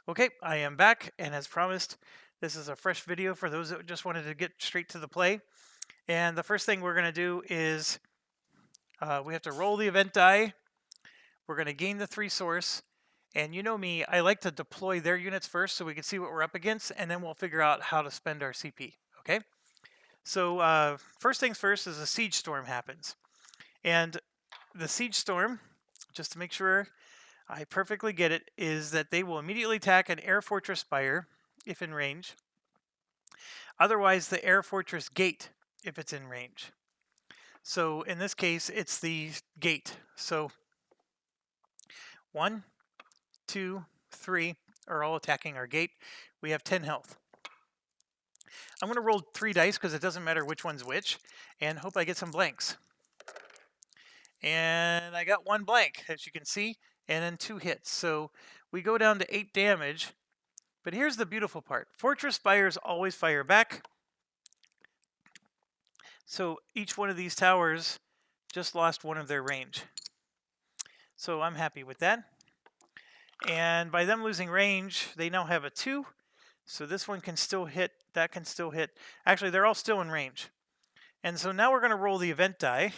Okay, I am back, and as promised, this is a fresh video for those that just wanted to get straight to the play. And the first thing we're going to do is we have to roll the event die. We're going to gain the 3 source. And you know me, I like to deploy their units first so we can see what we're up against, and then we'll figure out how to spend our CP. Okay? So first things first is a siege storm happens. And the siege storm, just to make sure I perfectly get it, is that they will immediately attack an air fortress spire if in range. Otherwise, the air fortress gate if it's in range. So in this case, it's the gate. So 1, 2, 3 are all attacking our gate. We have 10 health. I'm going to roll 3 dice because it doesn't matter which one's which, and hope I get some blanks. And I got 1 blank, as you can see, and then 2 hits. So we go down to 8 damage. But here's the beautiful part. Fortress spires always fire back. So each one of these towers just lost 1 of their range. So I'm happy with that. And by them losing range, they now have a 2. So this one can still hit, that can still hit. Actually, they're all still in range. And so now we're going to roll the event die.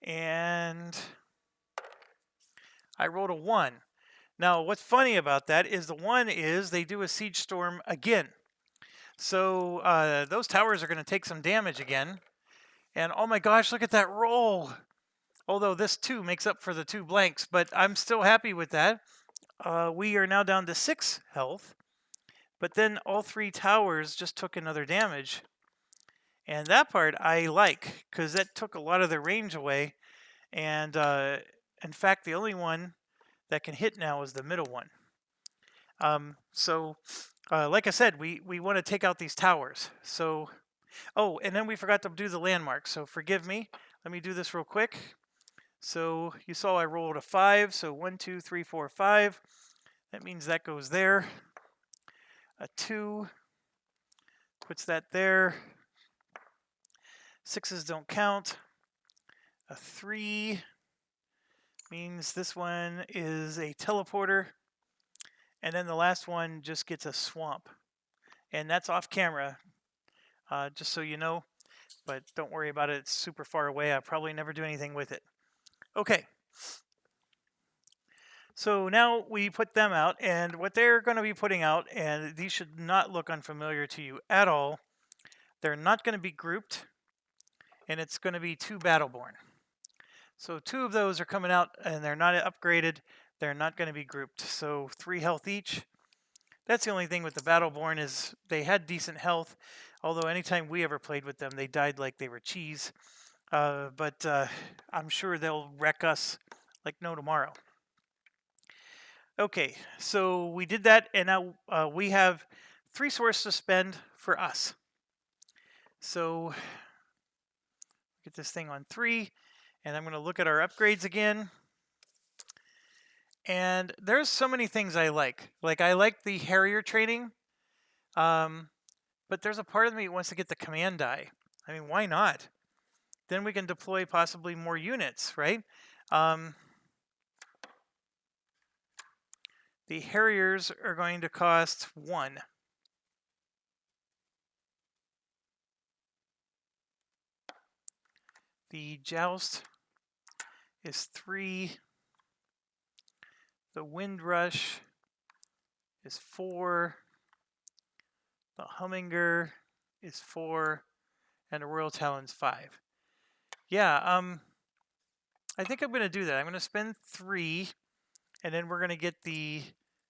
And I rolled a 1. Now, what's funny about that is the 1 is they do a siege storm again. So those towers are going to take some damage again. And oh my gosh, look at that roll. Although this 2 makes up for the 2 blanks, but I'm still happy with that. We are now down to 6 health. But then all 3 towers just took another damage. And that part I like, because that took a lot of the range away. And in fact, the only one that can hit now is the middle one. Like I said, we want to take out these towers. So, oh, and then we forgot to do the landmark. So forgive me. Let me do this real quick. So you saw I rolled a 5. So 1, 2, 3, 4, 5. That means that goes there. A 2 puts that there. 6s don't count. A 3 means this one is a teleporter. And then the last one just gets a swamp. And that's off camera, just so you know. But don't worry about it. It's super far away. I'll probably never do anything with it. Okay. So now we put them out. And what they're going to be putting out, and these should not look unfamiliar to you at all. They're not going to be grouped. And it's going to be 2 Battleborn. So 2 of those are coming out, and they're not upgraded. They're not going to be grouped. So 3 health each. That's the only thing with the Battleborn is they had decent health. Although anytime we ever played with them, they died like they were cheese. But I'm sure they'll wreck us like no tomorrow. Okay, so we did that, and now we have 3 sources to spend for us. So get this thing on 3, and I'm going to look at our upgrades again. And there's so many things I like. Like I like the Harrier training, but there's a part of me that wants to get the command die. I mean, why not? Then we can deploy possibly more units, right? The Harriers are going to cost 1. The Joust is 3. The Windrush is 4. The Humminger is 4. And the Royal Talon's 5. Yeah, I think I'm going to do that. I'm going to spend 3. And then we're going to get the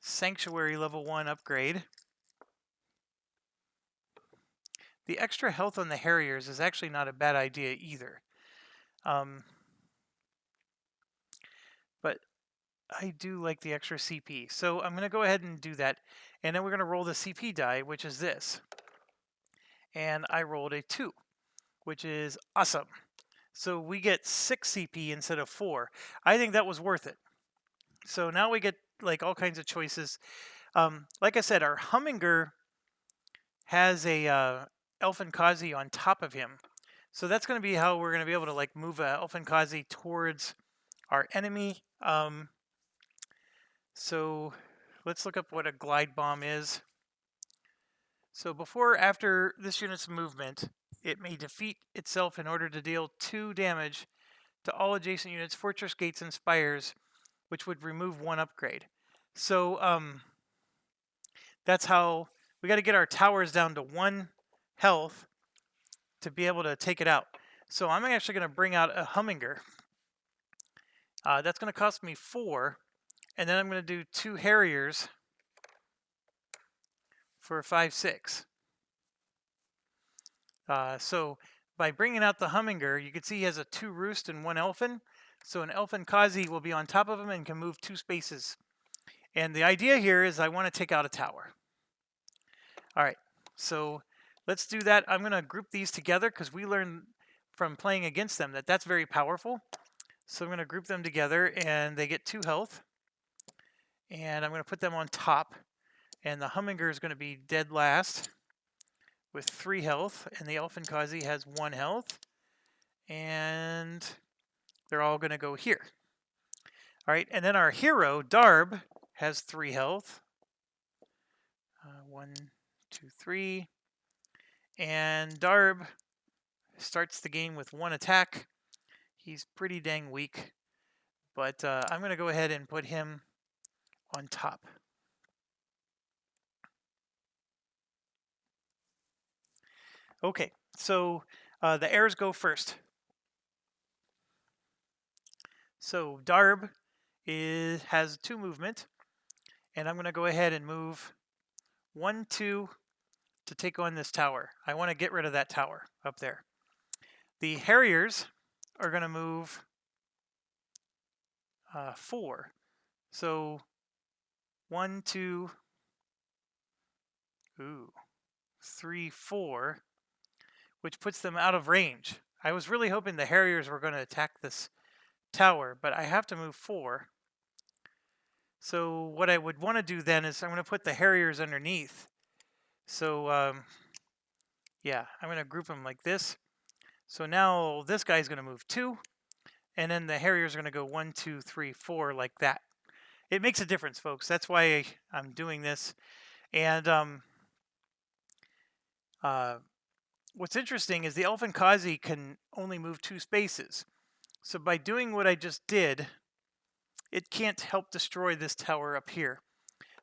Sanctuary level 1 upgrade. The extra health on the Harriers is actually not a bad idea either. But I do like the extra CP. So I'm going to go ahead and do that. And then we're going to roll the CP die, which is this. And I rolled a 2, which is awesome. So we get 6 CP instead of 4. I think that was worth it. So now we get like all kinds of choices. Like I said, our Humminger has a Elfin Kazi on top of him. So that's going to be how we're going to be able to like move Elfin Kazi towards our enemy. So let's look up what a glide bomb is. So before or after this unit's movement, it may defeat itself in order to deal 2 damage to all adjacent units, fortress gates, and spires, which would remove 1 upgrade. So that's how we got to get our towers down to 1 health to be able to take it out. So I'm actually going to bring out a Hummingbird. That's going to cost me 4, and then I'm going to do 2 Harriers for 5/6. So by bringing out the Hummingbird, you can see he has a 2 Roost and 1 Elfin. So an Elfin Kazi will be on top of him and can move 2 spaces. And the idea here is I want to take out a tower. All right, so let's do that. I'm going to group these together because we learned from playing against them that that's very powerful. So I'm going to group them together, and they get 2 health. And I'm going to put them on top. And the Hummingbird is going to be dead last with 3 health. And the Elfin Kazi has 1 health. And they're all going to go here. All right, and then our hero, Darb, has 3 health. 1, 2, 3. And Darb starts the game with 1 attack. He's pretty dang weak. But I'm going to go ahead and put him on top. Okay, so the heirs go first. So Darb has 2 movement, and I'm going to go ahead and move 1, 2 to take on this tower. I want to get rid of that tower up there. The Harriers are going to move 4. So 1, 2, 3, 4, which puts them out of range. I was really hoping the Harriers were going to attack this tower, but I have to move 4. So what I would want to do then is I'm going to put the Harriers underneath. So yeah, I'm going to group them like this. So now this guy's going to move 2, and then the Harriers are going to go 1, 2, 3, 4 like that. It makes a difference, folks. That's why I'm doing this. And what's interesting is the Elfin Kazi can only move 2 spaces. So by doing what I just did, it can't help destroy this tower up here.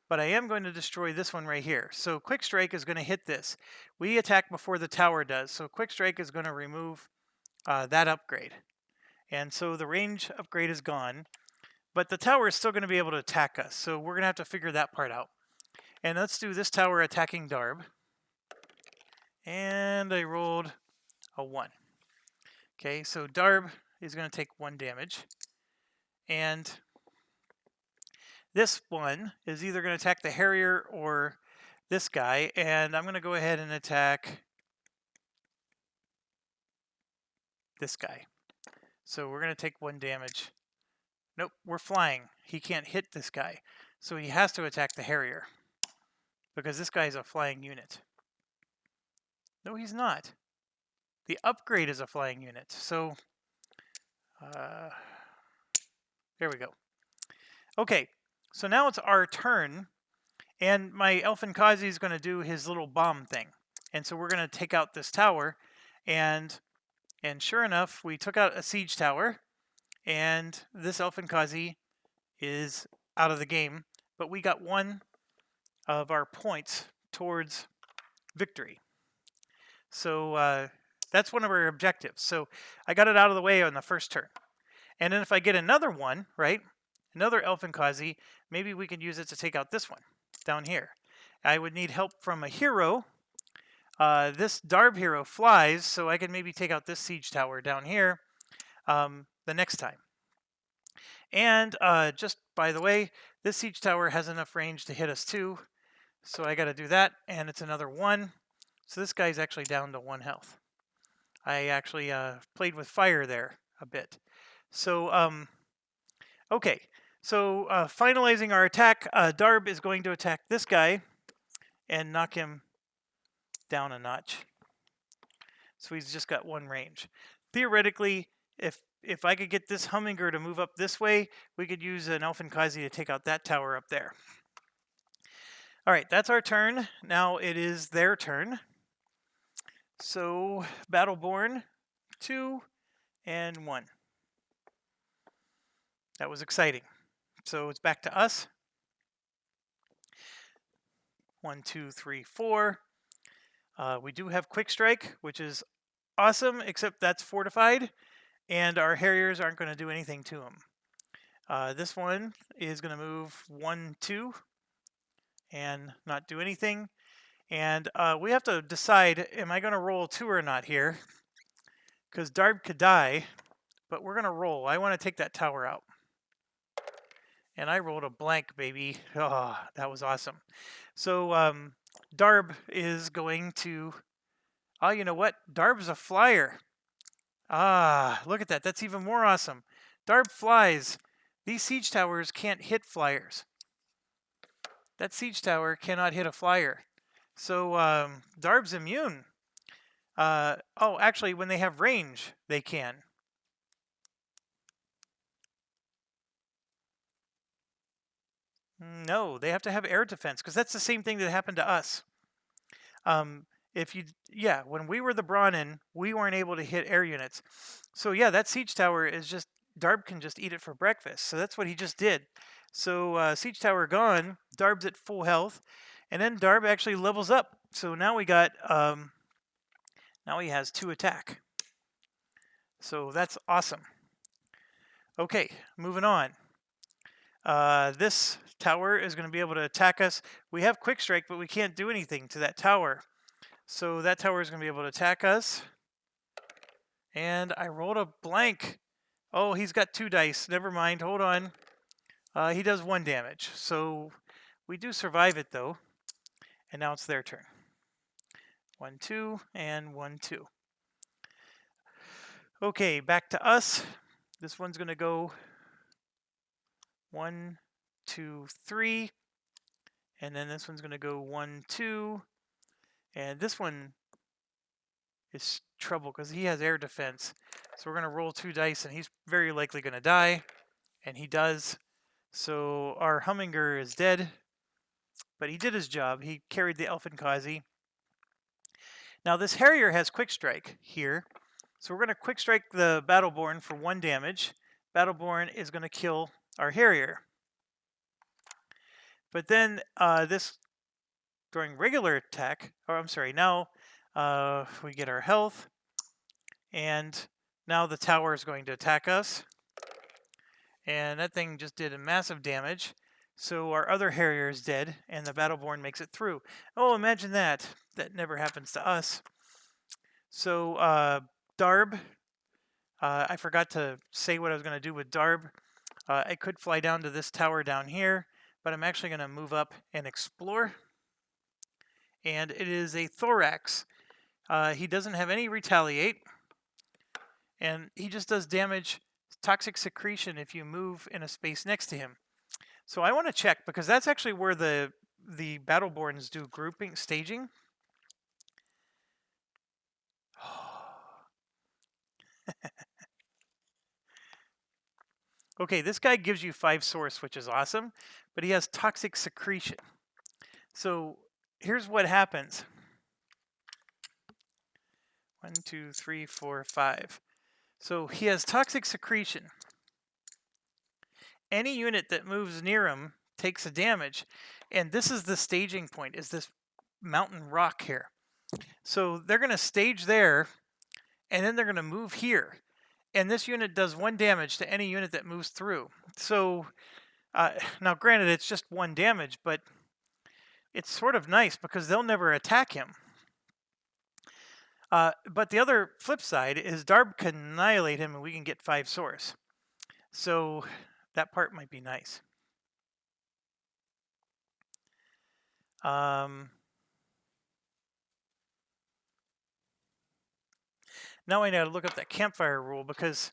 But I am going to destroy this one right here. So Quick Strike is going to hit this. We attack before the tower does. So Quick Strike is going to remove that upgrade. And so the range upgrade is gone. But the tower is still going to be able to attack us. So we're going to have to figure that part out. And let's do this tower attacking Darb. And I rolled a 1. Okay, so Darb is going to take 1 damage. And this one is either going to attack the Harrier or this guy. And I'm going to go ahead and attack this guy. So we're going to take 1 damage. Nope, we're flying. He can't hit this guy. So he has to attack the Harrier. Because this guy is a flying unit. No, he's not. The upgrade is a flying unit. So, there we go. Okay, so now it's our turn. And my Elfin Kazi is going to do his little bomb thing. And so we're going to take out this tower. And sure enough, we took out a siege tower. And this Elfin Kazi is out of the game. But we got 1 of our points towards victory. So that's one of our objectives. So I got it out of the way on the first turn. And then if I get another one, right, another Elfin Kazi, maybe we can use it to take out this one down here. I would need help from a hero. This Darb hero flies, so I can maybe take out this siege tower down here the next time. And just by the way, this siege tower has enough range to hit us too. So I got to do that, and it's another 1. So this guy's actually down to 1 health. I actually played with fire there a bit. So, okay. So finalizing our attack, Darb is going to attack this guy and knock him down a notch. So he's just got 1 range. Theoretically, if I could get this Hummingbird to move up this way, we could use an Elfin Kazi to take out that tower up there. All right, that's our turn. Now it is their turn. So Battleborn, 2 and 1. That was exciting. So it's back to us. 1, 2, 3, 4. We do have Quick Strike, which is awesome, except that's fortified, and our Harriers aren't going to do anything to them. This one is going to move 1, 2, and not do anything. And we have to decide, am I going to roll 2 or not here? Because Darb could die, but we're going to roll. I want to take that tower out. And I rolled a blank, baby. Oh, that was awesome. So Darb is going to... Oh, you know what? Darb's a flyer. Ah, look at that. That's even more awesome. Darb flies. These siege towers can't hit flyers. That siege tower cannot hit a flyer. So Darb's immune. Oh, actually, when they have range, they can. No, they have to have air defense, because that's the same thing that happened to us. When we were the Brahmin, we weren't able to hit air units. So yeah, that siege tower is just, Darb can just eat it for breakfast. So that's what he just did. So siege tower gone, Darb's at full health, and then Darb actually levels up. So now we got, now he has 2 attack. So that's awesome. Okay, moving on. This tower is going to be able to attack us. We have Quick Strike, but we can't do anything to that tower. So that tower is going to be able to attack us. And I rolled a blank. Oh, he's got 2 dice. Never mind. Hold on. He does 1 damage. So we do survive it, though. And now it's their turn. 1, 2, and 1, 2. Okay, back to us. This one's going to go 1, 2, 3. And then this one's going to go 1, 2. And this one is trouble because he has air defense. So we're going to roll 2 dice, and he's very likely going to die. And he does. So our Humminger is dead. But he did his job. He carried the Elfenkazi. Now this Harrier has Quick Strike here. So we're going to Quick Strike the Battleborn for 1 damage. Battleborn is going to kill our Harrier. But then during regular attack, now we get our health. And now the tower is going to attack us. And that thing just did a massive damage. So our other Harrier is dead, and the Battleborn makes it through. Oh, imagine that. That never happens to us. So Darb, I forgot to say what I was going to do with Darb. I could fly down to this tower down here, but I'm actually going to move up and explore. And it is a Thorax. He doesn't have any retaliate, and he just does damage, toxic secretion, if you move in a space next to him. So I want to check, because that's actually where the Battleborns do grouping, staging. Okay, this guy gives you 5 source, which is awesome, but he has toxic secretion. So here's what happens. 1, 2, 3, 4, 5. So he has toxic secretion. Any unit that moves near him takes a damage. And this is the staging point, is this mountain rock here. So they're going to stage there, and then they're going to move here. And this unit does 1 damage to any unit that moves through. So now granted, it's just 1 damage, but it's sort of nice because they'll never attack him. But the other flip side is Darb can annihilate him, and we can get 5 source. So that part might be nice. Now I know to look up that campfire rule, because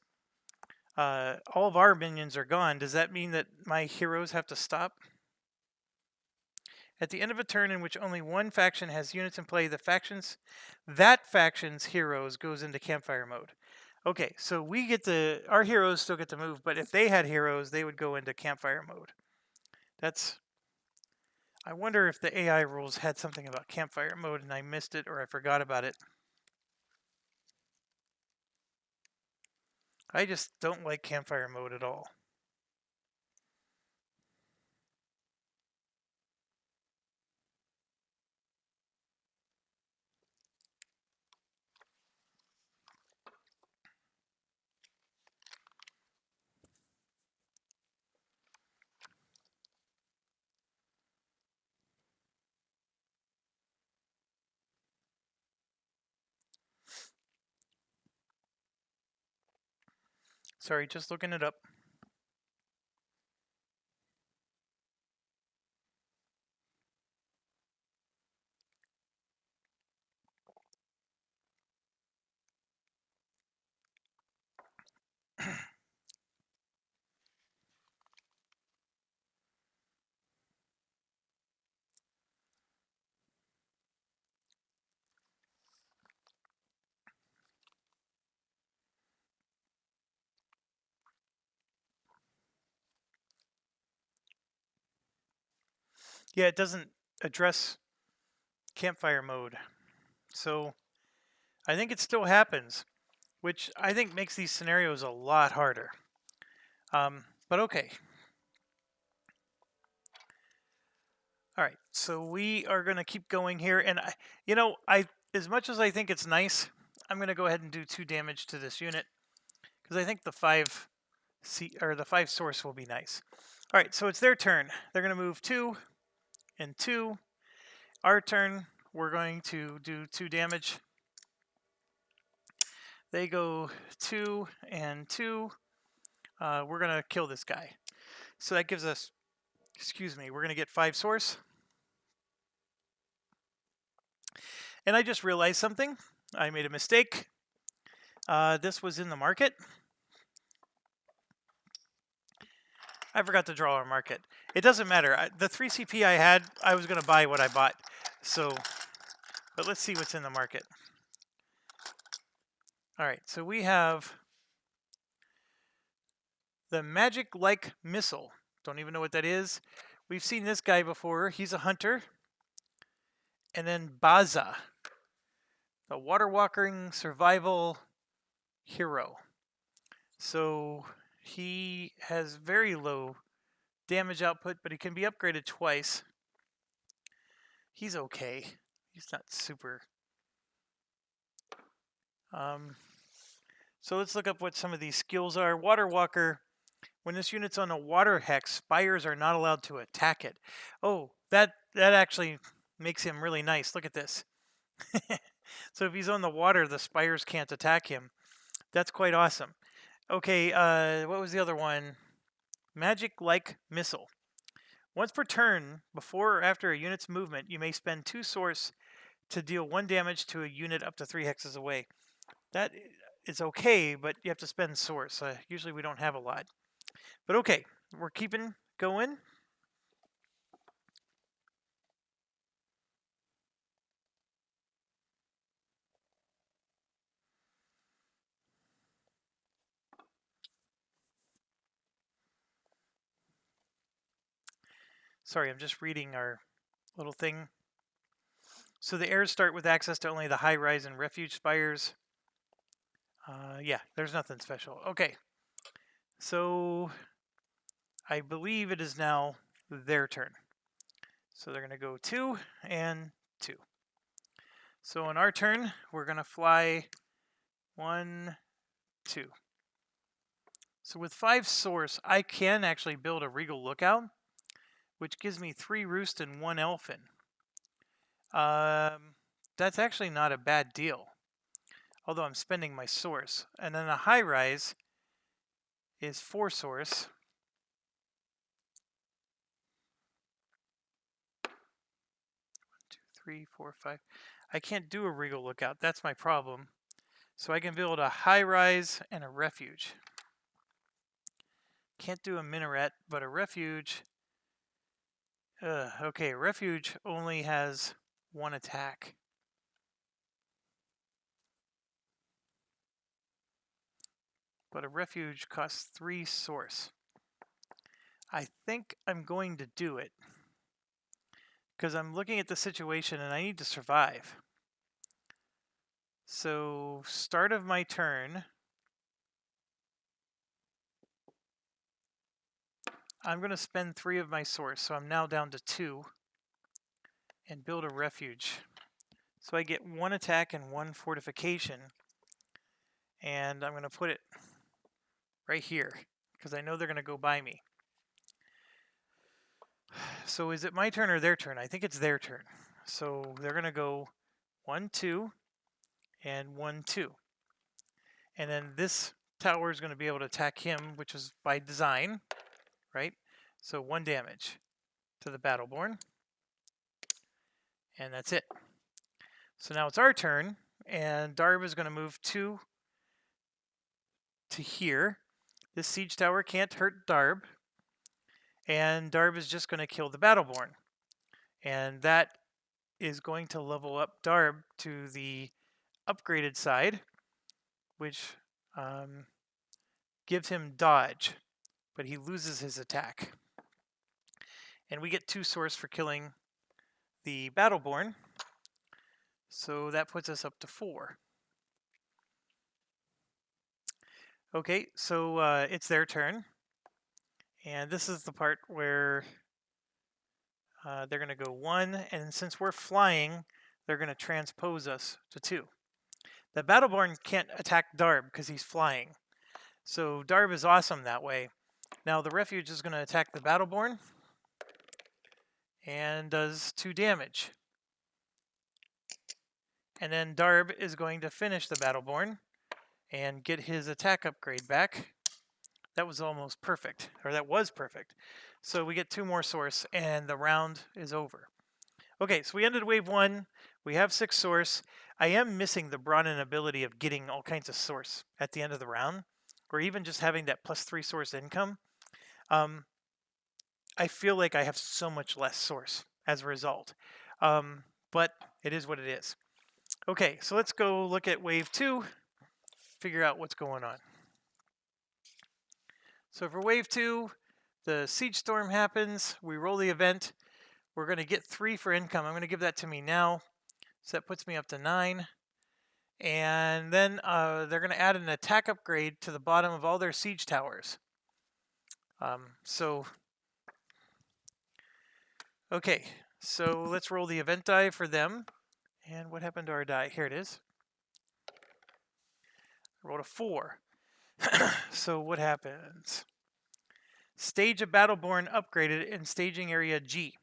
all of our minions are gone. Does that mean that my heroes have to stop? At the end of a turn in which only one faction has units in play, that faction's heroes goes into campfire mode. Okay, so our heroes still get to move, but if they had heroes, they would go into campfire mode. I wonder if the AI rules had something about campfire mode and I missed it or I forgot about it. I just don't like campfire mode at all. Sorry, just looking it up. Yeah, it doesn't address campfire mode. So I think it still happens, which I think makes these scenarios a lot harder. But okay. All right, so we are going to keep going here. And, as much as I think it's nice, I'm going to go ahead and do 2 damage to this unit because I think the 5 source will be nice. All right, so it's their turn. They're going to move 2 and 2. Our turn, we're going to do 2 damage. They go 2 and 2. We're going to kill this guy. So that gives us, we're going to get 5 source. And I just realized something. I made a mistake. This was in the market. I forgot to draw our market. It doesn't matter. The 3 CP I had, I was going to buy what I bought. So, but let's see what's in the market. All right, so we have the magic-like missile. Don't even know what that is. We've seen this guy before. He's a hunter. And then Baza, the water-walking survival hero. So he has very low damage output, but he can be upgraded twice. He's okay. He's not super. So let's look up what some of these skills are. Water Walker. When this unit's on a water hex, spires are not allowed to attack it. Oh, that actually makes him really nice. Look at this. So if he's on the water, the spires can't attack him. That's quite awesome. Okay, what was the other one? Magic-like missile. Once per turn, before or after a unit's movement, you may spend 2 source to deal 1 damage to a unit up to 3 hexes away. That is okay, but you have to spend source. Usually we don't have a lot. But okay, we're keeping going. Sorry, I'm just reading our little thing. So the heirs start with access to only the high-rise and refuge spires. Yeah, there's nothing special. Okay. So I believe it is now their turn. So they're going to go 2 and 2. So on our turn, we're going to fly 1, 2. So with 5 source, I can actually build a Regal Lookout, which gives me 3 Roost and 1 Elfin. That's actually not a bad deal, although I'm spending my source. And then a high rise is 4 source. 1, 2, 3, 4, 5. I can't do a Regal Lookout. That's my problem. So I can build a high rise and a refuge. Can't do a minaret, but a refuge. Okay, refuge only has 1 attack. But a refuge costs 3 source. I think I'm going to do it. because I'm looking at the situation and I need to survive. So, start of my turn, I'm going to spend 3 of my source, so I'm now down to 2, and build a refuge. So I get 1 attack and 1 fortification, and I'm going to put it right here, because I know they're going to go by me. So is it my turn or their turn? I think it's their turn. So they're going to go 1, 2, and 1, 2. And then this tower is going to be able to attack him, which is by design, right? So 1 damage to the Battleborn. And that's it. So now it's our turn, and Darb is going to move 2 to here. This siege tower can't hurt Darb, and Darb is just going to kill the Battleborn. And that is going to level up Darb to the upgraded side, which gives him dodge, but he loses his attack. And we get 2 source for killing the Battleborn, so that puts us up to 4. Okay, so it's their turn, and this is the part where they're going to go 1, and since we're flying, they're going to transpose us to 2. The Battleborn can't attack Darb because he's flying, so Darb is awesome that way. Now the refuge is going to attack the Battleborn and does 2 damage. And then Darb is going to finish the Battleborn and get his attack upgrade back. That was almost perfect, or that was perfect. So we get 2 more source, and the round is over. Okay, so we ended wave 1. We have 6 source. I am missing the Bronin ability of getting all kinds of source at the end of the round, or even just having that +3 source income. I feel like I have so much less source as a result, but it is what it is. Okay, so let's go look at wave 2, figure out what's going on. So for wave 2, the siege storm happens, we roll the event, we're going to get 3 for income. I'm going to give that to me now, so that puts me up to 9. And then they're going to add an attack upgrade to the bottom of all their siege towers. Okay, so let's roll the event die for them. And what happened to our die? Here it is. I rolled a 4. So what happens? Stage a Battleborn upgraded in staging area G.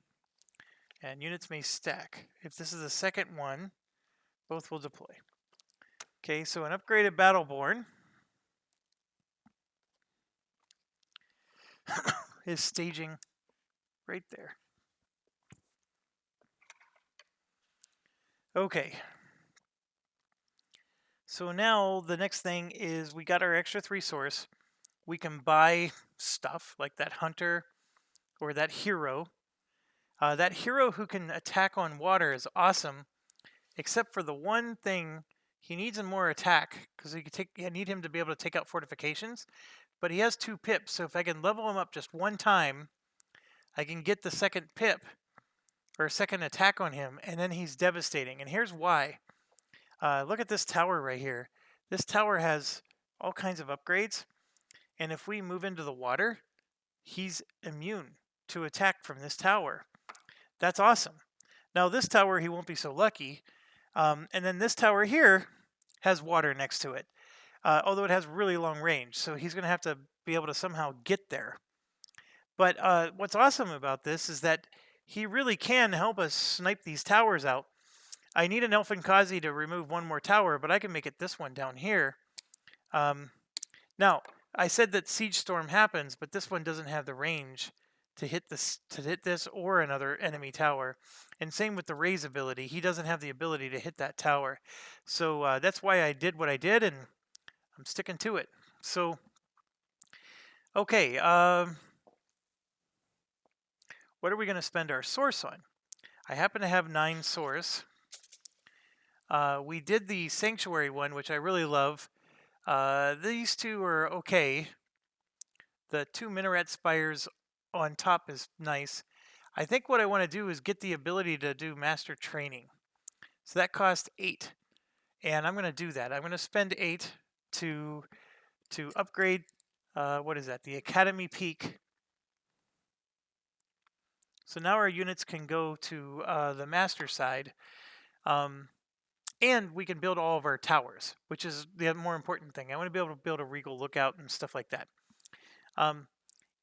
And units may stack. If this is the second one, both will deploy. Okay, so an upgraded Battleborn is staging right there. Okay. So now the next thing is we got our extra 3 source. We can buy stuff like that hunter or that hero. That hero who can attack on water is awesome, except for the one thing, he needs a more attack because I need him to be able to take out fortifications. But he has 2 pips, so if I can level him up just 1 time, I can get the second pip or second attack on him, and then he's devastating. And here's why. Look at this tower right here. This tower has all kinds of upgrades, and if we move into the water, he's immune to attack from this tower. That's awesome. Now this tower, he won't be so lucky. And then this tower here has water next to it, although it has really long range, so he's going to have to be able to somehow get there. But what's awesome about this is that he really can help us snipe these towers out. I need an Elfinkazi to remove 1 more tower, but I can make it this one down here. Now, I said that Siege Storm happens, but this one doesn't have the range to hit this or another enemy tower. And same with the Raise ability. He doesn't have the ability to hit that tower. So that's why I did what I did, and I'm sticking to it. So, okay. What are we going to spend our source on? I happen to have 9 source. We did the Sanctuary one, which I really love. These 2 are okay. The 2 minaret spires on top is nice. I think what I want to do is get the ability to do master training. So that costs 8. And I'm going to do that. I'm going to spend 8 to upgrade, what is that? The Academy Peak. So now our units can go to the master side. And we can build all of our towers, which is the more important thing. I want to be able to build a Regal Lookout and stuff like that.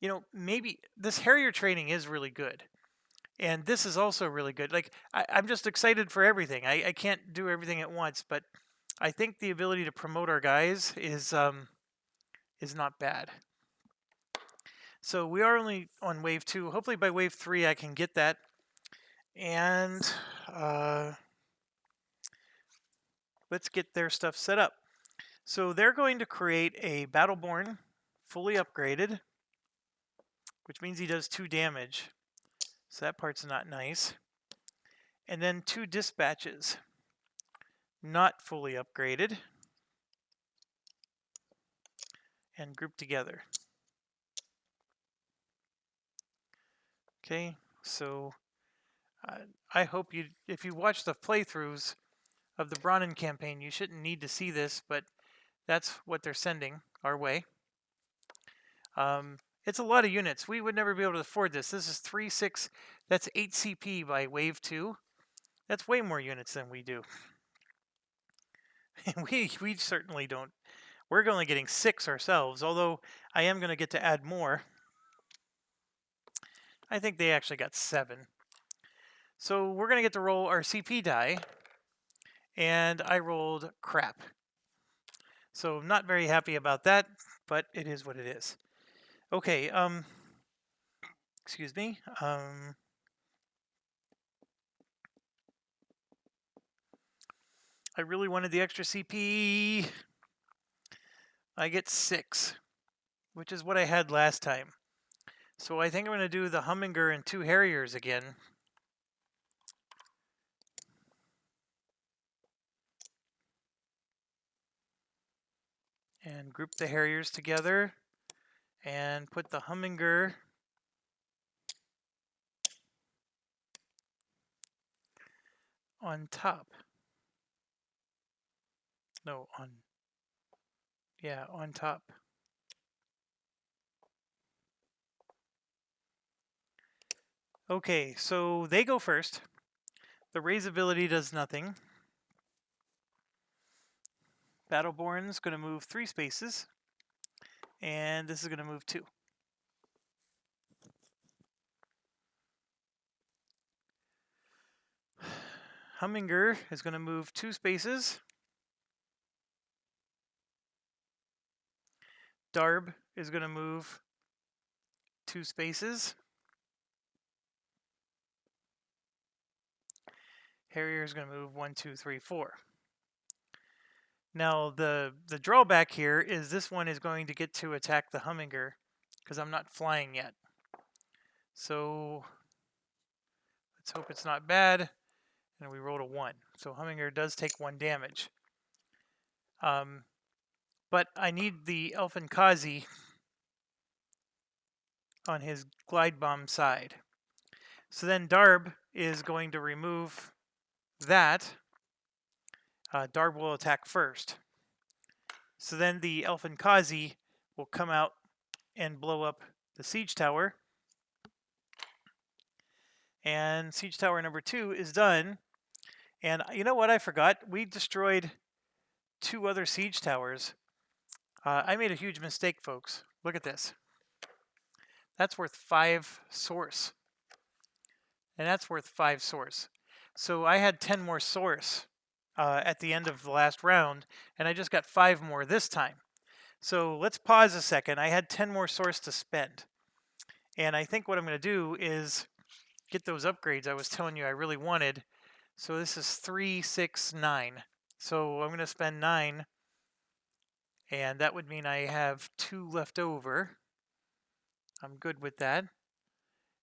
You know, maybe this Harrier training is really good. And this is also really good. Like, I'm just excited for everything. I can't do everything at once, but I think the ability to promote our guys is not bad. So we are only on wave 2. Hopefully by wave 3 I can get that. And let's get their stuff set up. So they're going to create a Battleborn, fully upgraded, which means he does 2 damage. So that part's not nice. And then 2 dispatches, not fully upgraded, and grouped together. Okay, so I hope you, if you watch the playthroughs of the Bronin campaign, you shouldn't need to see this, but that's what they're sending our way. It's a lot of units. We would never be able to afford this. This is 3, 6, that's 8 CP by wave 2. That's way more units than we do. we certainly don't. We're only getting 6 ourselves, although I am going to get to add more. I think they actually got 7. So we're going to get to roll our CP die, and I rolled crap. So I'm not very happy about that, but it is what it is. Okay, excuse me. I really wanted the extra CP. I get 6, which is what I had last time. So I think I'm going to do the Humminger and 2 Harriers again. And group the Harriers together and put the Humminger on top. No, on top. Okay, so they go first. The raise ability does nothing. Battleborn's going to move 3 spaces, and this is going to move 2. Humminger is going to move 2 spaces. Darb is going to move 2 spaces. Harrier is going to move 1, 2, 3, 4. Now the drawback here is this one is going to get to attack the Humminger because I'm not flying yet. So let's hope it's not bad. And we rolled a 1. So Humminger does take 1 damage. But I need the Elfin Kazi on his glide bomb side. So then Darb is going to remove that. Darb will attack first. So then the Elfin Kazi will come out and blow up the siege tower. And siege tower number 2 is done. And you know what I forgot? We destroyed 2 other siege towers. I made a huge mistake, folks. Look at this. That's worth 5 source. And that's worth 5 source. So I had 10 more source at the end of the last round, and I just got 5 more this time. So let's pause a second. I had 10 more source to spend. And I think what I'm going to do is get those upgrades I was telling you I really wanted. So this is 3, 6, 9. So I'm going to spend 9. And that would mean I have 2 left over. I'm good with that.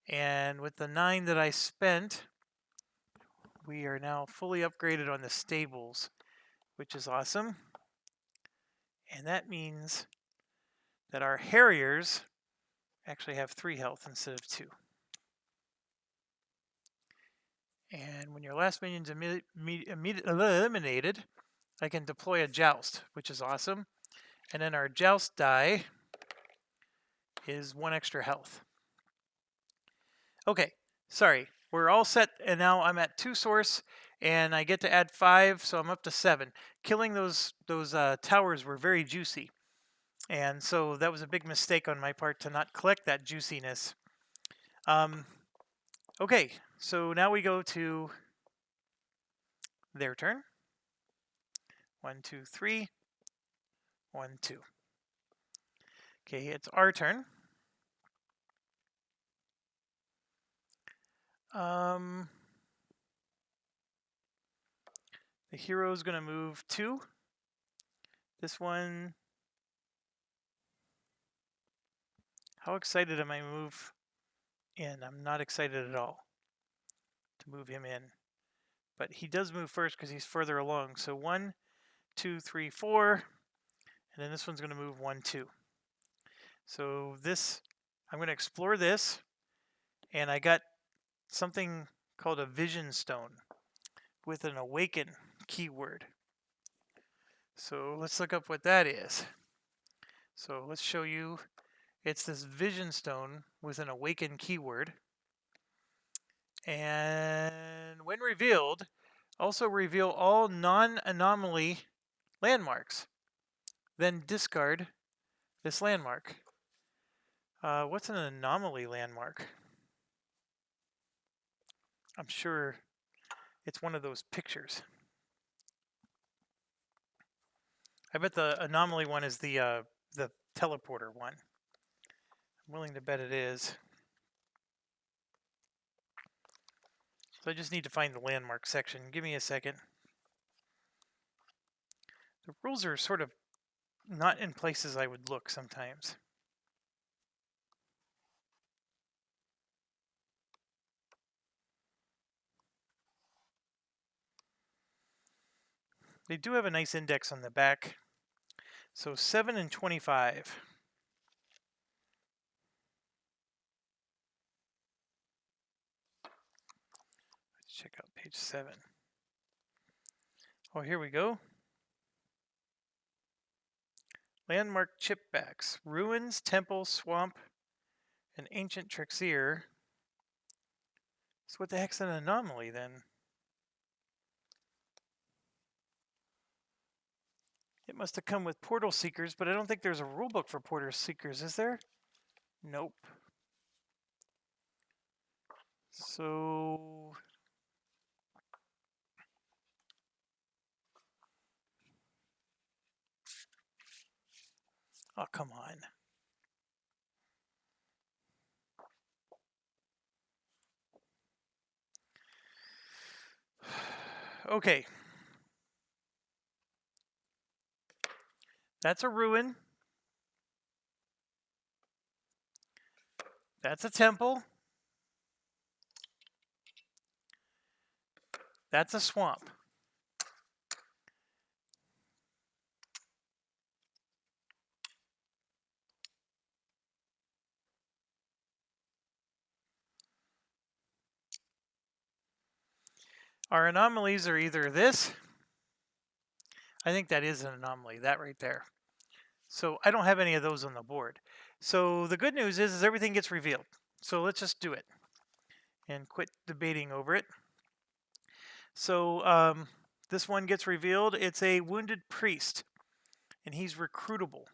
And with the 9 that I spent, we are now fully upgraded on the stables, which is awesome. And that means that our Harriers actually have 3 health instead of 2. And when your last minion's eliminated, I can deploy a Joust, which is awesome. And then our Joust die is 1 extra health. Okay, sorry. We're all set, and now I'm at 2 source, and I get to add 5, so I'm up to 7. Killing those towers were very juicy, and so that was a big mistake on my part to not collect that juiciness. Okay, so now we go to their turn. 1, 2, 3. 1, 2. Okay, it's our turn. The hero's going to move 2. This one. How excited am I to move in? I'm not excited at all to move him in. But he does move first because he's further along. So 1, 2, 3, 4. And then this one's going to move 1, 2. So this, I'm going to explore this. And I got something called a vision stone with an awaken keyword. So let's look up what that is. So let's show you. It's this vision stone with an awaken keyword. And when revealed, also reveal all non-anomaly landmarks. Then discard this landmark. What's an anomaly landmark? I'm sure it's one of those pictures. I bet the anomaly one is the teleporter one. I'm willing to bet it is. So I just need to find the landmark section. Give me a second. The rules are sort of not in places I would look sometimes. They do have a nice index on the back. So 7 and 25. Let's check out page 7. Oh, here we go. Landmark chipbacks. Ruins, temple, swamp, and ancient Trixir. So what the heck's an anomaly then? It must have come with portal seekers, but I don't think there's a rulebook for portal seekers, is there? Nope. So oh, come on. Okay. That's a ruin. That's a temple. That's a swamp. Our anomalies are either this. I think that is an anomaly, that right there. So I don't have any of those on the board. So the good news is everything gets revealed. So let's just do it and quit debating over it. So this one gets revealed. It's a wounded priest, and he's recruitable.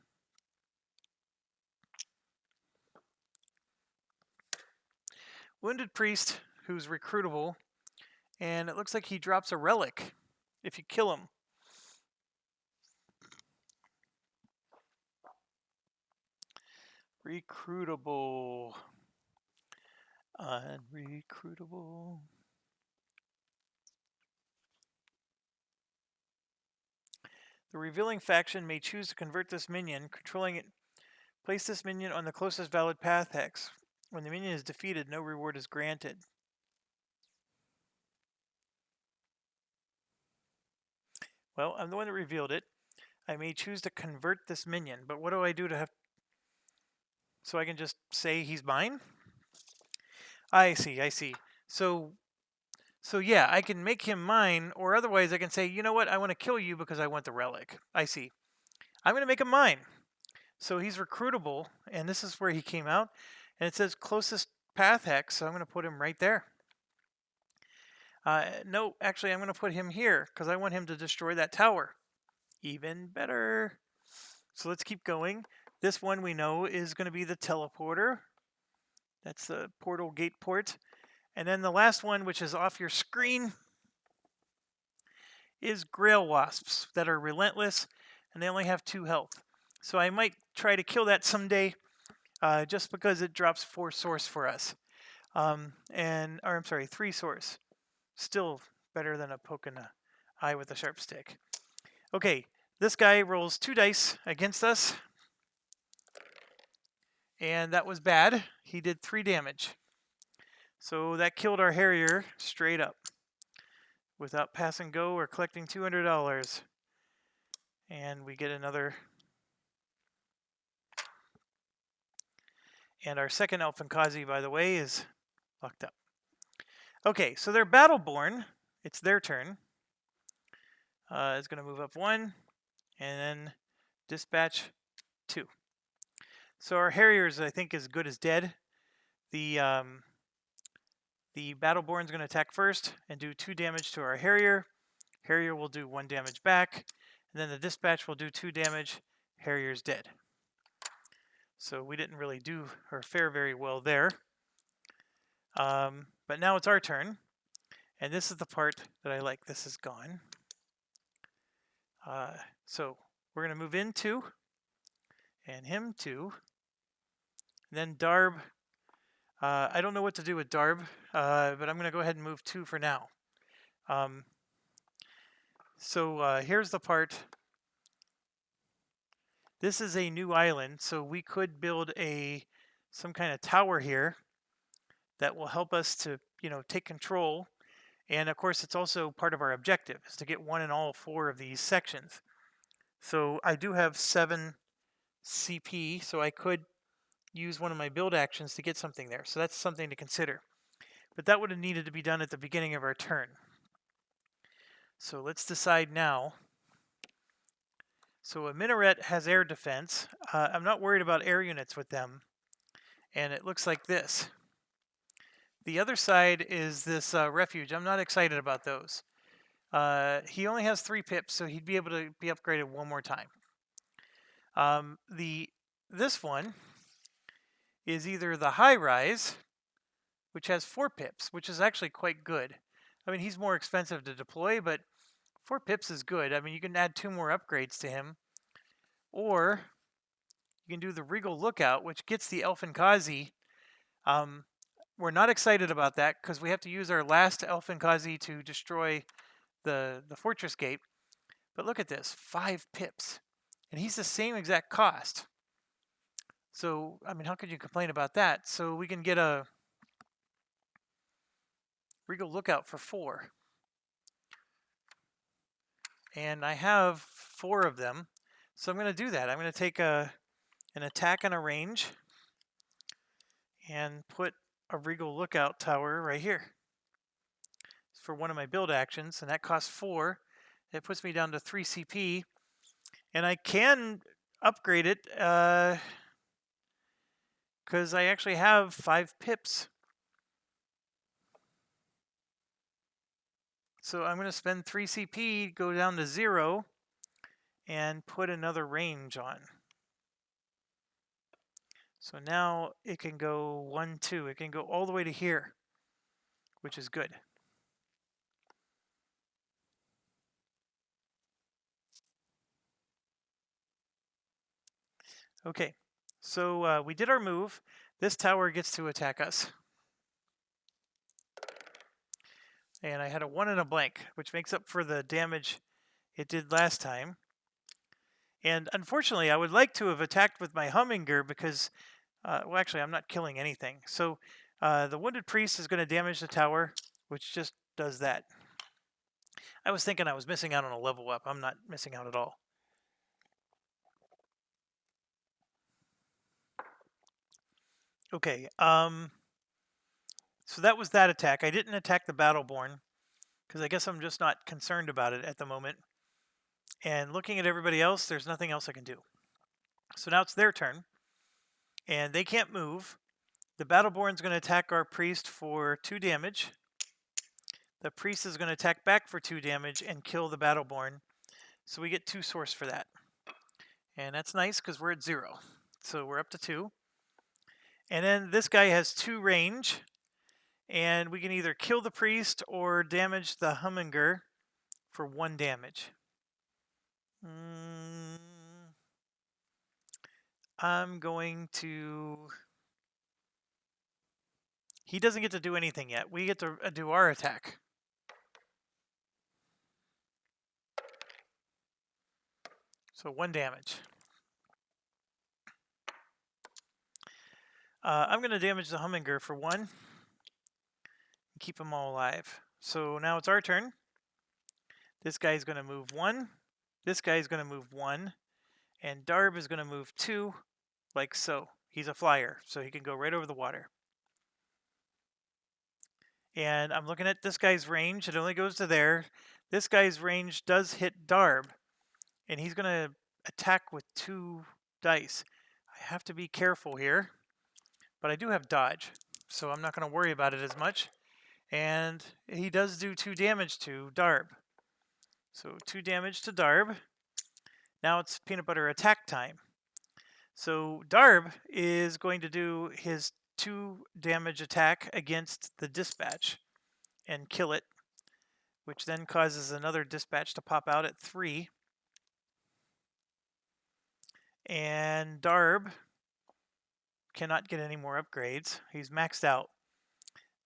Wounded priest who's recruitable, and it looks like he drops a relic if you kill him. Recruitable. Unrecruitable. The revealing faction may choose to convert this minion, controlling it. Place this minion on the closest valid path hex. When the minion is defeated, no reward is granted. Well, I'm the one that revealed it. I may choose to convert this minion, but what do I do to have... So I can just say he's mine? I see. So So yeah, I can make him mine, or otherwise I can say, you know what, I want to kill you because I want the relic. I see. I'm going to make him mine. So he's recruitable, and this is where he came out. And it says closest path hex, so I'm going to put him right there. No, actually, I'm going to put him here because I want him to destroy that tower. Even better. So let's keep going. This one we know is going to be the teleporter. That's the portal gate port. And then the last one, which is off your screen, is Grail Wasps that are relentless, and they only have 2 health. So I might try to kill that someday, just because it drops 4 source for us. Or I'm sorry, 3 source. Still better than a poke in the eye with a sharp stick. Okay, this guy rolls 2 dice against us. And that was bad. He did 3 damage. So that killed our Harrier straight up. Without pass and go or collecting $200. And we get another. And our second Elfinkazi, by the way, is locked up. Okay, so they're Battleborn. It's their turn. It's going to move up 1. And then dispatch 2. So our Harrier's, I think, as good as dead. The Battleborn's going to attack first and do 2 damage to our Harrier. Harrier will do 1 damage back. And then the dispatch will do 2 damage. Harrier's dead. So we didn't really do or fare very well there. But now it's our turn. And this is the part that I like. This is gone. So we're going to move in 2. And him 2. And then Darb. I don't know what to do with Darb. But I'm going to go ahead and move 2 for now. So here's the part. This is a new island, so we could build some kind of tower here that will help us to, take control. And of course, it's also part of our objective is to get 1 in all 4 of these sections. So I do have 7 CP, so I could use one of my build actions to get something there. So that's something to consider. But that would have needed to be done at the beginning of our turn. So let's decide now. So a minaret has air defense. I'm not worried about air units with them. And it looks like this. The other side is this refuge. I'm not excited about those. He only has 3 pips, so he'd be able to be upgraded 1 more time. This one is either the high rise, which has 4 pips, which is actually quite good. I mean, he's more expensive to deploy, but 4 pips is good. I mean, you can add 2 more upgrades to him. Or you can do the Regal Lookout, which gets the Elfinkazi. We're not excited about that because we have to use our last Elfinkazi to destroy the fortress gate. But look at this, 5 pips. And he's the same exact cost. So, I mean, how could you complain about that? So we can get a Regal Lookout for 4. And I have 4 of them. So I'm going to do that. I'm going to take an attack and a range and put a Regal Lookout tower right here. It's for one of my build actions, and that costs 4. It puts me down to 3 CP. And I can upgrade it because I actually have 5 pips. So I'm going to spend 3 CP, go down to 0, and put another range on. So now it can go 1, 2. It can go all the way to here, which is good. Okay, so we did our move. This tower gets to attack us. And I had a 1 and a blank, which makes up for the damage it did last time. And unfortunately, I would like to have attacked with my Hummingbird because, well, actually, I'm not killing anything. So the Wounded Priest is going to damage the tower, which just does that. I was thinking I was missing out on a level up. I'm not missing out at all. Okay, so that was that attack. I didn't attack the Battleborn. because I guess I'm just not concerned about it at the moment. And looking at everybody else, there's nothing else I can do. So now it's their turn, and they can't move. The Battleborn's going to attack our priest for 2 damage. The priest is going to attack back for 2 damage and kill the Battleborn. So we get 2 source for that. And that's nice because we're at 0. So we're up to 2. And then this guy has 2 range. And we can either kill the priest or damage the Hummingur for 1 damage. I'm going to... He doesn't get to do anything yet. We get to do our attack. So 1 damage. I'm going to damage the Hummingur for 1. Keep them all alive. So now it's our turn. This guy's going to move 1. This guy's going to move 1. And Darb is going to move 2, like so. He's a flyer, so he can go right over the water. And I'm looking at this guy's range. It only goes to there. This guy's range does hit Darb. And he's going to attack with 2 dice. I have to be careful here. But I do have dodge, so I'm not going to worry about it as much. And he does do 2 damage to Darb. So 2 damage to Darb. Now it's peanut butter attack time. So Darb is going to do his 2 damage attack against the dispatch and kill it, which then causes another dispatch to pop out at 3. And Darb cannot get any more upgrades. He's maxed out.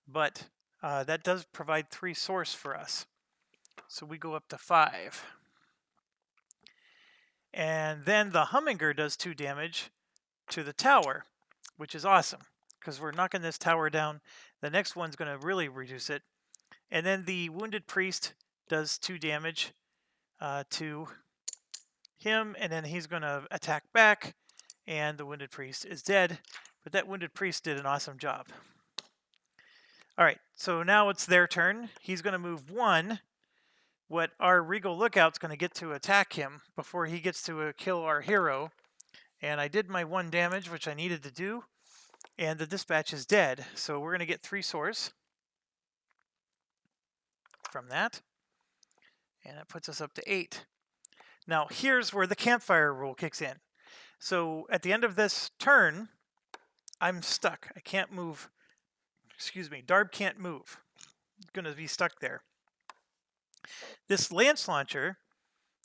But that does provide 3 source for us. So we go up to 5. And then the Hummingur does 2 damage to the tower, which is awesome because we're knocking this tower down. The next one's going to really reduce it. And then the Wounded Priest does 2 damage to him, and then he's going to attack back, and the Wounded Priest is dead. But that Wounded Priest did an awesome job. All right, so now it's their turn. He's going to move 1. What our Regal Lookout's going to get to attack him before he gets to kill our hero. And I did my 1 damage, which I needed to do. And the dispatch is dead. So we're going to get 3 source from that. And that puts us up to 8. Now, here's where the campfire rule kicks in. So at the end of this turn, I'm stuck. I can't move. Excuse me. Darb can't move. It's going to be stuck there. This lance launcher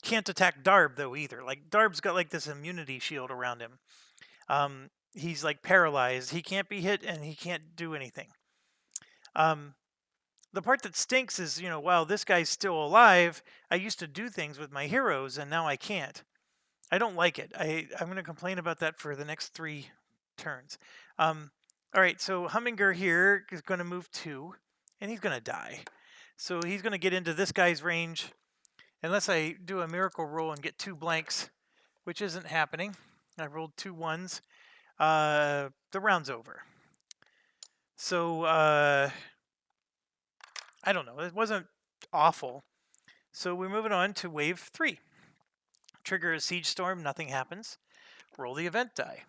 can't attack Darb, though, either. Like, Darb's got, like, this immunity shield around him. He's, like, paralyzed. He can't be hit, and he can't do anything. The part that stinks is, you know, while this guy's still alive, I used to do things with my heroes, and now I can't. I don't like it. I'm going to complain about that for the next 3 turns. All right, so Hummingur here is going to move 2, and he's going to die. So he's going to get into this guy's range, unless I do a miracle roll and get 2 blanks, which isn't happening. I rolled 2 1s. The round's over. So, I don't know. It wasn't awful. So we're moving on to wave 3. Trigger a siege storm, nothing happens. Roll the event die.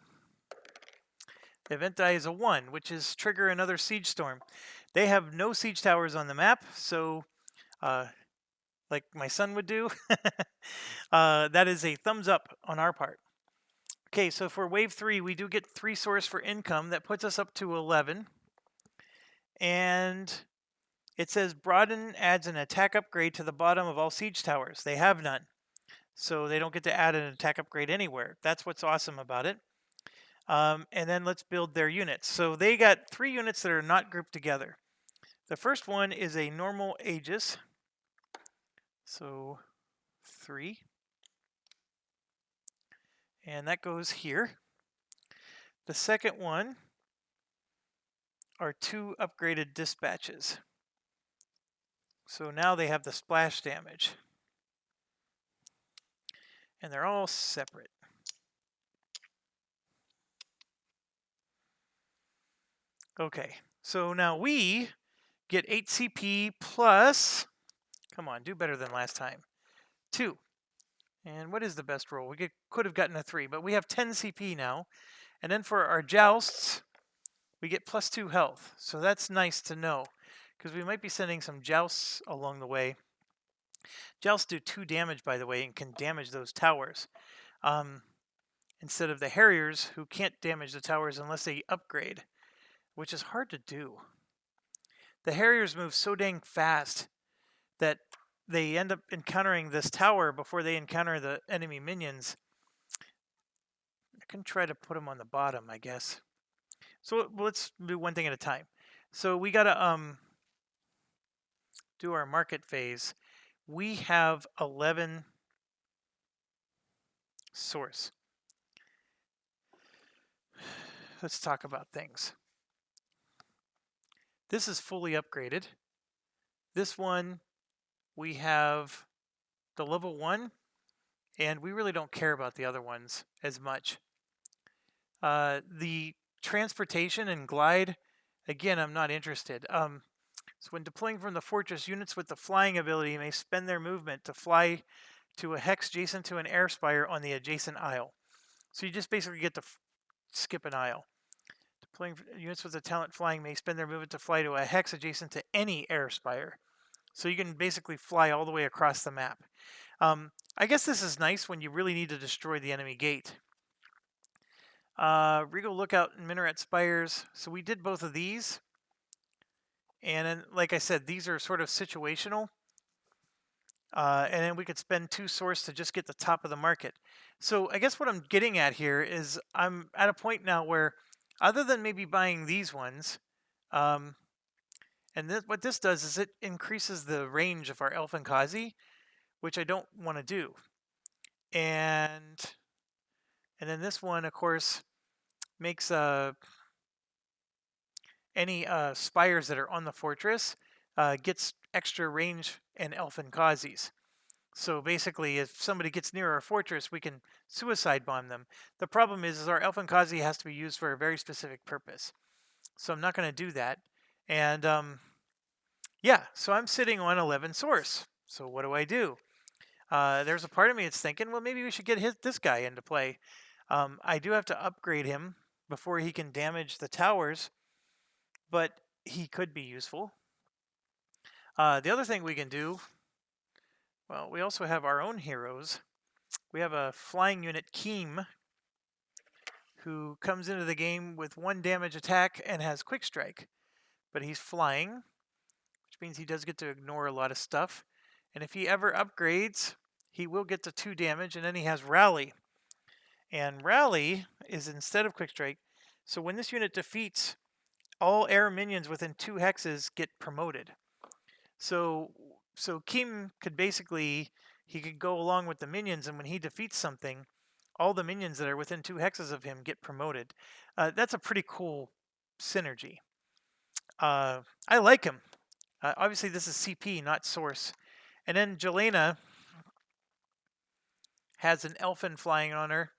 The event die is a 1, which is trigger another siege storm. They have no siege towers on the map, so like my son would do, that is a thumbs up on our part. Okay, so for wave 3, we do get 3 source for income. That puts us up to 11. And it says Broaden adds an attack upgrade to the bottom of all siege towers. They have none. So they don't get to add an attack upgrade anywhere. That's what's awesome about it. And then let's build their units. So they got 3 units that are not grouped together. The first one is a normal Aegis. So 3. And that goes here. The second one are 2 upgraded dispatches. So now they have the splash damage. And they're all separate. Okay, so now we get 8 CP plus Come on, do better than last time. 2. And what is the best roll? We could have gotten a 3, but we have 10 CP now. And then for our jousts, we get +2 health. So that's nice to know, because we might be sending some jousts along the way. Jousts do 2 damage, by the way, and can damage those towers. Instead of the Harriers, who can't damage the towers unless they upgrade, which is hard to do. The Harriers move so dang fast that they end up encountering this tower before they encounter the enemy minions. I can try to put them on the bottom, I guess. So let's do one thing at a time. So we gotta do our market phase. We have 11 source. Let's talk about things. This is fully upgraded. This one, we have the level 1, and we really don't care about the other ones as much. The transportation and glide, again, I'm not interested. So when deploying from the fortress, units with the flying ability may spend their movement to fly to a hex adjacent to an air spire on the adjacent isle. So you just basically get to skip an isle. Deploying units with the talent flying may spend their movement to fly to a hex adjacent to any air spire. So you can basically fly all the way across the map. I guess this is nice when you really need to destroy the enemy gate. Regal Lookout and Minaret Spires. So we did both of these. And then, like I said, these are sort of situational. And then we could spend 2 source to just get the top of the market. So I guess what I'm getting at here is I'm at a point now where, other than maybe buying these ones, and what this does is it increases the range of our Elfin Kazi, which I don't want to do. And then this one, of course, makes any spires that are on the fortress gets extra range and Elfin Kazis. So basically, if somebody gets near our fortress, we can suicide bomb them. The problem is our Elfin Kazi has to be used for a very specific purpose. So I'm not going to do that. And yeah, so I'm sitting on 11 source. So what do? There's a part of me that's thinking, well, maybe we should get this guy into play. I do have to upgrade him before he can damage the towers, but he could be useful. The other thing we can do, well, we also have our own heroes. We have a flying unit, Keem, who comes into the game with 1 damage attack and has quick strike. But he's flying, which means he does get to ignore a lot of stuff. And if he ever upgrades, he will get to 2 damage, and then he has Rally. And Rally is instead of quick strike. So when this unit defeats, all air minions within 2 hexes get promoted. So Keem could basically, he could go along with the minions, and when he defeats something, all the minions that are within 2 hexes of him get promoted. That's a pretty cool synergy. I like him. Obviously, this is CP, not source. And then Jelena has an Elfin flying on her,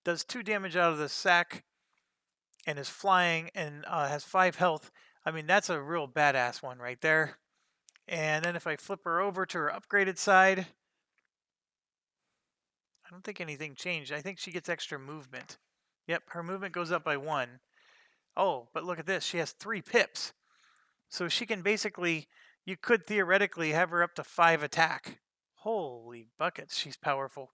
does 2 damage out of the sack, and is flying, and has 5 health. I mean, that's a real badass one right there. And then if I flip her over to her upgraded side, I don't think anything changed. I think she gets extra movement. Yep, her movement goes up by 1. Oh, but look at this. She has 3 pips. So she can basically, you could theoretically have her up to 5 attack. Holy buckets, she's powerful.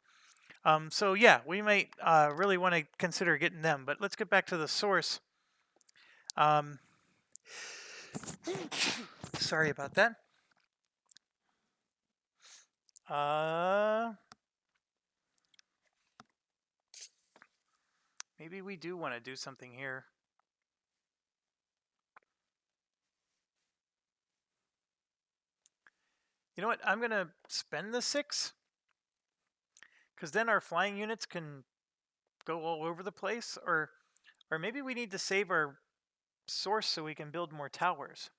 So yeah, we might really want to consider getting them. But let's get back to the source. Sorry about that. Maybe we do want to do something here. You know what? I'm going to spend the 6. Because then our flying units can go all over the place. Or maybe we need to save our source so we can build more towers.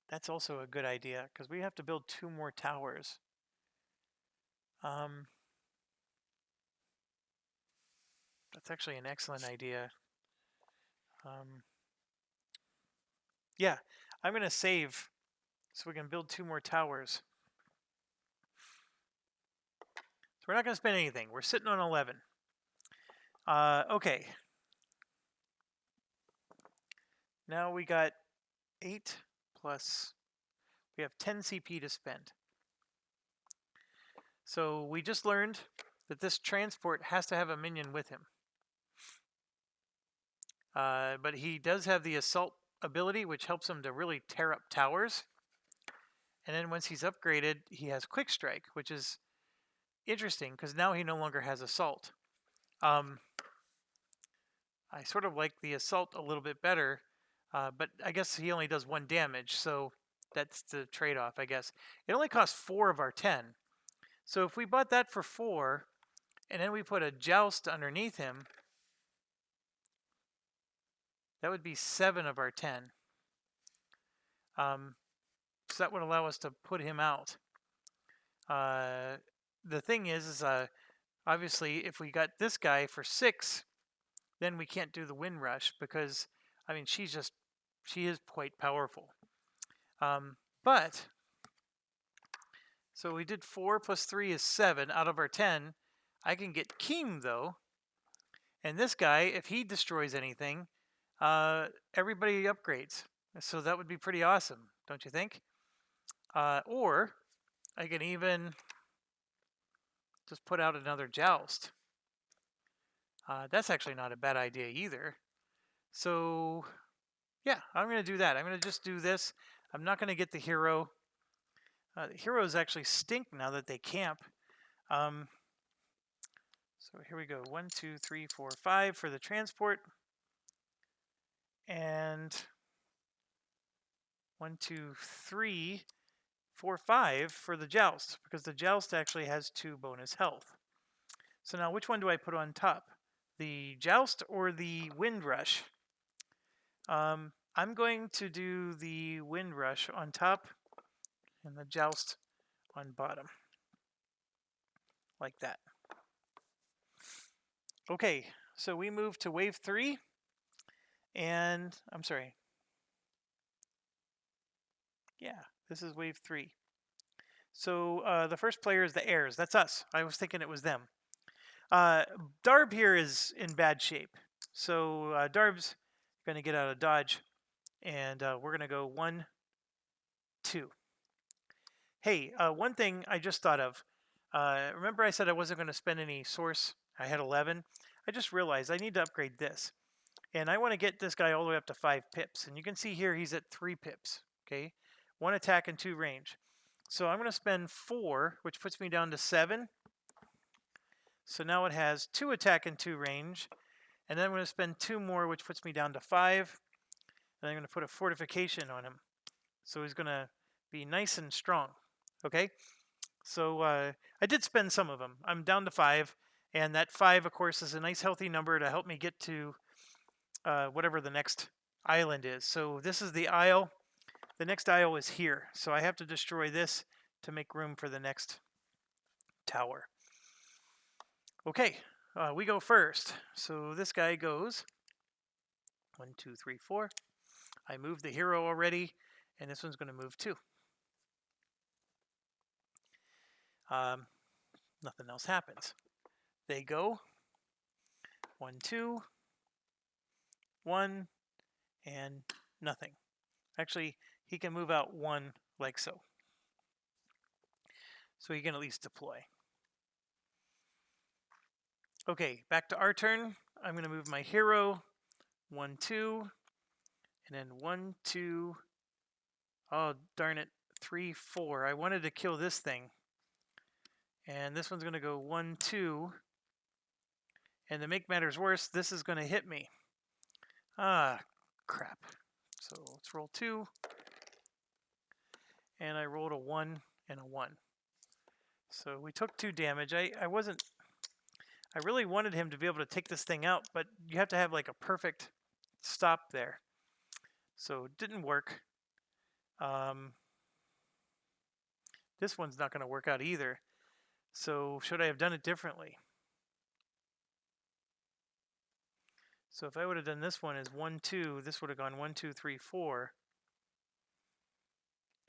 That's also a good idea, because we have to build 2 more towers. That's actually an excellent idea. Yeah, I'm going to save so we can build 2 more towers. So we're not going to spend anything. We're sitting on 11. Okay. Now we got 8 plus... We have 10 CP to spend. So we just learned that this transport has to have a minion with him. But he does have the assault ability, which helps him to really tear up towers. And then once he's upgraded, he has quick strike, which is interesting because now he no longer has assault. I sort of like the assault a little bit better, but I guess he only does 1 damage, so that's the trade-off, I guess. It only costs 4 of our 10. So if we bought that for 4, and then we put a joust underneath him, that would be 7 of our 10. So that would allow us to put him out. The thing is obviously, if we got this guy for 6, then we can't do the wind rush because, I mean, she is quite powerful. But, so we did 4 plus 3 is 7 out of our 10. I can get Keem, though. And this guy, if he destroys anything, everybody upgrades. So that would be pretty awesome, don't you think? Or I can even just put out another joust. That's actually not a bad idea either. So, yeah, I'm going to do that. I'm going to just do this. I'm not going to get the hero. The heroes actually stink now that they camp. So here we go. 1, 2, 3, 4, 5 for the transport. And 1, 2, 3, 4, 5 for the joust, because the joust actually has 2 bonus health. So now which one do I put on top? The joust or the wind rush? I'm going to do the wind rush on top and the joust on bottom. Like that. Okay, so we move to wave 3. And, I'm sorry. Yeah, this is wave 3. So the first player is the heirs. That's us. I was thinking it was them. Darb here is in bad shape. So Darb's going to get out of dodge. And we're going to go 1, 2. Hey, one thing I just thought of. Remember I said I wasn't going to spend any source? I had 11. I just realized I need to upgrade this. And I want to get this guy all the way up to 5 pips. And you can see here he's at 3 pips. Okay, 1 attack and 2 range. So I'm going to spend 4, which puts me down to 7. So now it has 2 attack and 2 range. And then I'm going to spend 2 more, which puts me down to 5. And I'm going to put a fortification on him. So he's going to be nice and strong. Okay? So I did spend some of them. I'm down to 5. And that 5, of course, is a nice healthy number to help me get to whatever the next island is. So this is the isle. The next isle is here. So I have to destroy this to make room for the next tower. Okay, we go first. So this guy goes 1, 2, 3, 4. I moved the hero already, and this one's going to move too. Nothing else happens. They go 1, 2, 1, and nothing. Actually, he can move out 1 like so. So he can at least deploy. Okay, back to our turn. I'm going to move my hero 1, 2, and then 1, 2. Oh, darn it. 3, 4. I wanted to kill this thing. And this one's going to go 1, 2. And to make matters worse, this is going to hit me. Ah, crap. So let's roll 2. And I rolled a 1 and a 1. So we took 2 damage. I really wanted him to be able to take this thing out, but you have to have like a perfect stop there. So it didn't work. This one's not going to work out either. So should I have done it differently? So if I would have done this one as 1, 2, this would have gone 1, 2, 3, 4.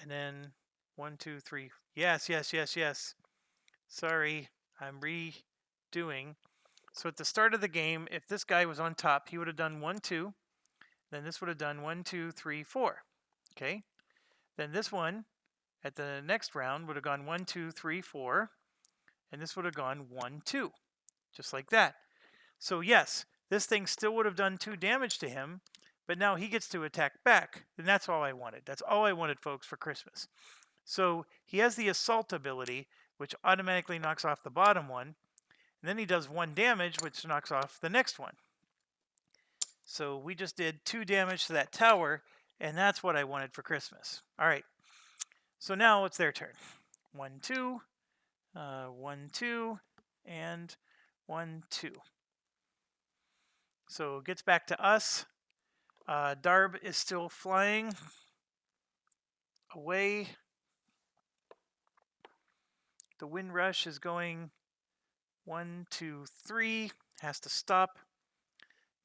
And then 1, 2, 3. Yes, yes, yes, yes. Sorry, I'm redoing. So at the start of the game, if this guy was on top, he would have done 1, 2. Then this would have done 1, 2, 3, 4. Okay. Then this one at the next round would have gone 1, 2, 3, 4. And this would have gone 1, 2. Just like that. So yes, this thing still would have done 2 damage to him, but now he gets to attack back. And that's all I wanted. That's all I wanted, folks, for Christmas. So he has the assault ability, which automatically knocks off the bottom one. And then he does 1 damage, which knocks off the next one. So we just did 2 damage to that tower, and that's what I wanted for Christmas. All right. So now it's their turn. 1, 2, 1, 2, and 1, 2. So it gets back to us. Darb is still flying away. The wind rush is going 1, 2, 3. Has to stop.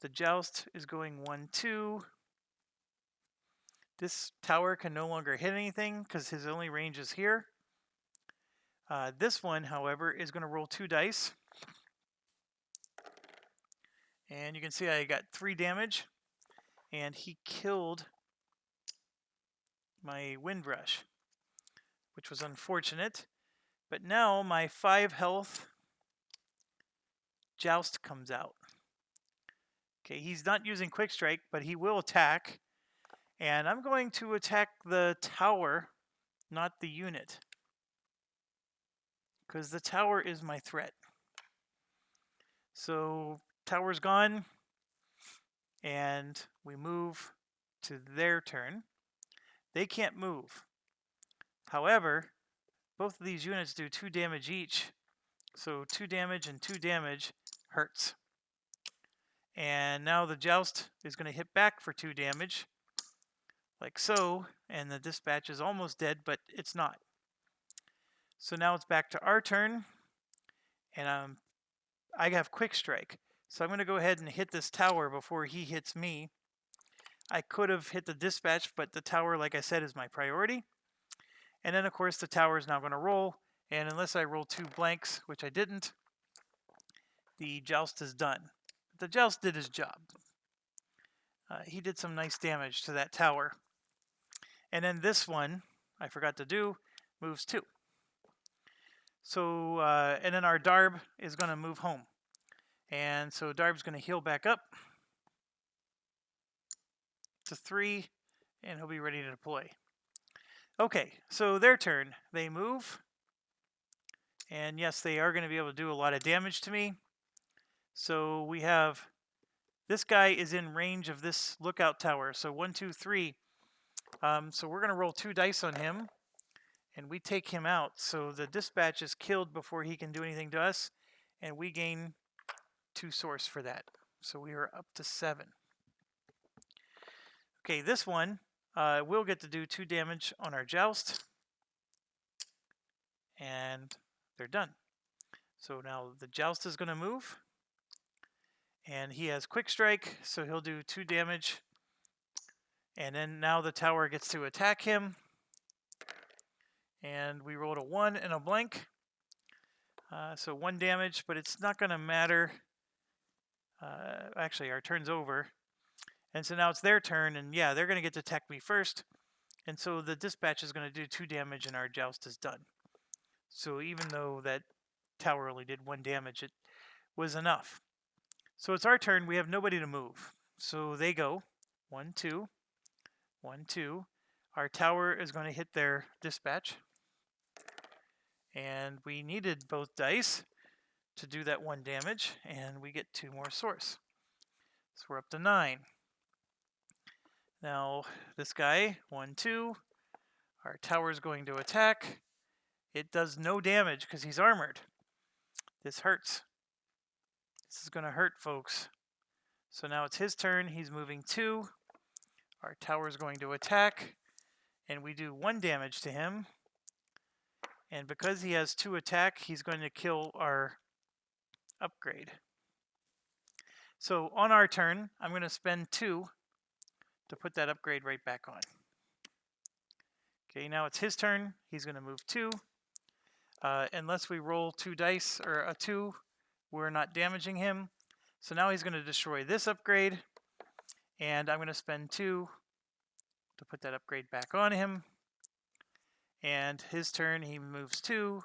The joust is going 1, 2. This tower can no longer hit anything because his only range is here. This one, however, is going to roll 2 dice. And you can see I got 3 damage. And he killed my wind rush, which was unfortunate. But now my 5 health joust comes out. Okay, he's not using quick strike, but he will attack. And I'm going to attack the tower, not the unit, because the tower is my threat. So tower's gone, and we move to their turn. They can't move. However, both of these units do 2 damage each. So 2 damage and 2 damage hurts. And now the joust is going to hit back for 2 damage, like so. And the dispatch is almost dead, but it's not. So now it's back to our turn. And I have quick strike. So I'm going to go ahead and hit this tower before he hits me. I could have hit the dispatch, but the tower, like I said, is my priority. And then, of course, the tower is now going to roll. And unless I roll 2 blanks, which I didn't, the joust is done. The joust did his job. He did some nice damage to that tower. And then this one, I forgot to do, moves 2. So, and then our Darb is going to move home. And so Darb's going to heal back up to 3, and he'll be ready to deploy. Okay, so their turn. They move. And yes, they are going to be able to do a lot of damage to me. So we have, this guy is in range of this lookout tower. So 1, 2, 3. So we're going to roll 2 dice on him. And we take him out. So the dispatch is killed before he can do anything to us. And we gain 2 source for that. So we are up to 7. Okay, this one will get to do 2 damage on our joust. And they're done. So now the joust is going to move. And he has quick strike, so he'll do 2 damage. And then now the tower gets to attack him. And we rolled a 1 and a blank. So 1 damage, but it's not going to matter. Actually, our turn's over. And so now it's their turn, and yeah, they're going to get to attack me first. And so the dispatch is going to do 2 damage, and our joust is done. So even though that tower only did 1 damage, it was enough. So it's our turn. We have nobody to move. So they go. 1, 2. 1, 2. Our tower is going to hit their dispatch. And we needed both dice to do that 1 damage, and we get 2 more source. So we're up to 9. Now, this guy, 1, 2. Our tower is going to attack. It does no damage because he's armored. This hurts. This is going to hurt, folks. So now it's his turn. He's moving 2. Our tower is going to attack. And we do 1 damage to him. And because he has 2 attack, he's going to kill our upgrade. So on our turn, I'm going to spend 2 to put that upgrade right back on. Okay, now it's his turn. He's going to move 2. Unless we roll 2 dice or a 2, we're not damaging him. So now he's going to destroy this upgrade, and I'm going to spend 2 to put that upgrade back on him. And his turn, he moves 2,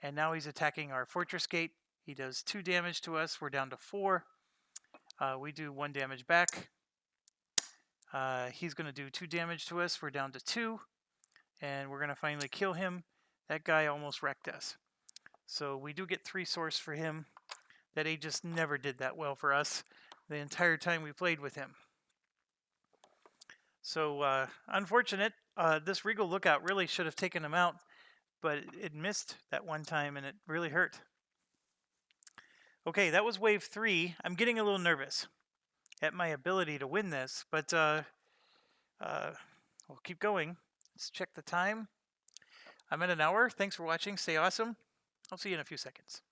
and now he's attacking our fortress gate. He does 2 damage to us. We're down to 4. We do 1 damage back. He's going to do 2 damage to us. We're down to 2, and we're going to finally kill him. That guy almost wrecked us. So we do get 3 source for him. That Aegis never did that well for us the entire time we played with him. So unfortunate. This Regal Lookout really should have taken him out, but it missed that one time, and it really hurt. Okay, that was wave 3. I'm getting a little nervous at my ability to win this, but we'll keep going. Let's check the time. I'm at an hour. Thanks for watching. Stay awesome. I'll see you in a few seconds.